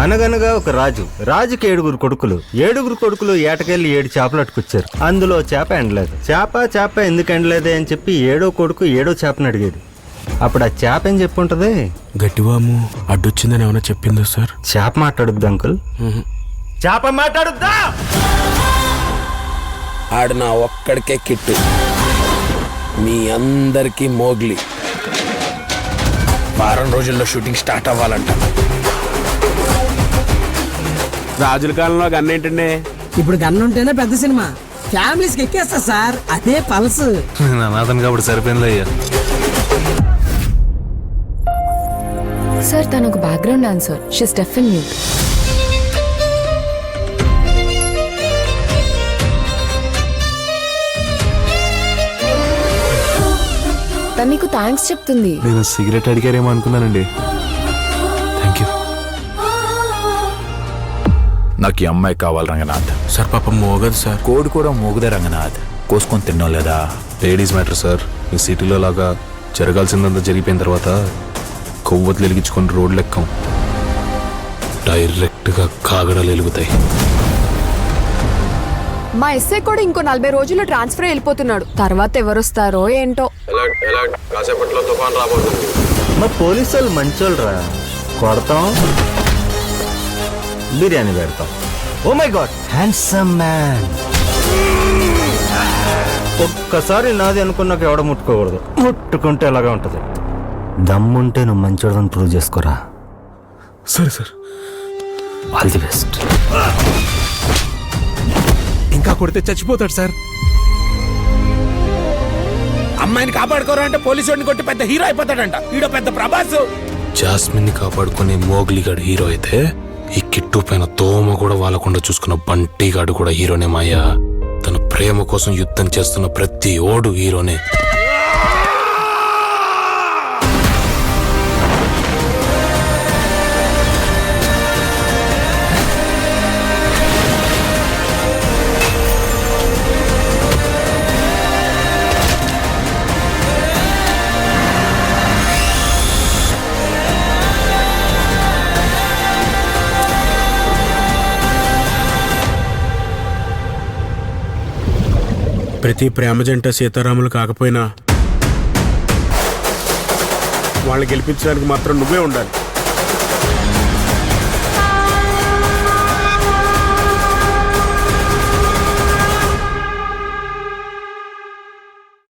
అనగనగా ఒక రాజుకి 7 కొడుకులు. 7 కొడుకులు ఏటకెళ్ళి 7 చేపలు అట్టుకొచ్చారు. అందులో చేప ఎండలేదు. చేప ఎందుకు ఎండలేదే అని చెప్పి 7వ కొడుకు 7వ చేపని అడిగేది. అప్పుడు ఆ చేప ఏం చెప్పుంటది? గట్టివాము అడ్డొచ్చిందని ఏమైనా చెప్పిందా సార్? చేప మాట్లాడుద్దా అంకుల్? చేప మాట్లాడుద్దా? ఆడు నా ఒక్కడికే కిట్టు, మీ అందరికీ మోగ్లీ. వారం రోజుల్లో షూటింగ్ స్టార్ట్ అవ్వాలంట. రాజుల కాలంలో గన్ ఏంటండి? ఇప్పుడు గన్ ఉంటేనే పెద్ద సినిమా, ఫ్యామిలీస్కి ఎక్కేస్తా సార్. అదే పల్స్. అతను కాబట్టి సరిపోయింది అయ్యా. సార్ తను ఒక background dancer. She's deaf and mute. తను నీకు థ్యాంక్స్ చెప్తుంది. నేను సిగరెట్ అడిగారేమో అనుకున్నానండి. Thank you. నాకు ఈ అమ్మాయి కావాలి రంగనాథ్. సార్ పాపం మోగదు సార్. కోడి కూడా మోగుదే రంగనాథ్. కోసుకొని తిన్నాం లేదా? Ladies matter sir. ఈ సిటీలో లాగా జరగాల్సిందంతా జరిగిపోయిన తర్వాత కొవ్వొత్తులు వెలిగించుకొని రోడ్లు ఎక్కం, డైరెక్ట్గా కాగడాలు వెలుగుతాయి. మా ఎస్ఐ కూడా ఇంకో 40 రోజుల్లో ట్రాన్స్ఫర్ వెళ్ళిపోతున్నాడు. తర్వాత ఎవరొస్తారో ఏంటో. కాసేపట్లో తుఫాన్ రాబోతుంది. మా పోలీసు వాళ్ళు మంచోళ్ళరా. కొడతాం, బిర్యానీ పెడతాం. Oh my god, handsome man. ఒక్కసారి నాది అనుకున్నాక ఎవడ ముట్టుకోకూడదు. ముట్టుకుంటే ఎలాగా ఉంటది. దమ్ముంటే నువ్వు మంచోడని ప్రూవ్ చేసుకోరా. సరే సార్. All the best. ఇంకా కొడితే చచ్చిపోతాడు సార్. అమ్మాయిని కాపాడుకోరా అంటే పోలీసు వాడిని కొట్టి పెద్ద హీరో అయిపోతాడంట. ఈడో పెద్ద ప్రభాస్. జాస్మిన్ ని కాపాడుకునే మోగ్లీగాడు హీరో అయితే, ఈ కిట్టు పైన తోమ కూడా వాళ్ళకుండా చూసుకున్న బంటిగాడు కూడా హీరోనే మాయా. తన ప్రేమ కోసం యుద్ధం చేస్తున్న ప్రతి ఓడు హీరోనే. ప్రతి ప్రేమ జంట సీతారాములు కాకపోయినా వాళ్ళు గెలిపించడానికి మాత్రం నువ్వే ఉండాలి.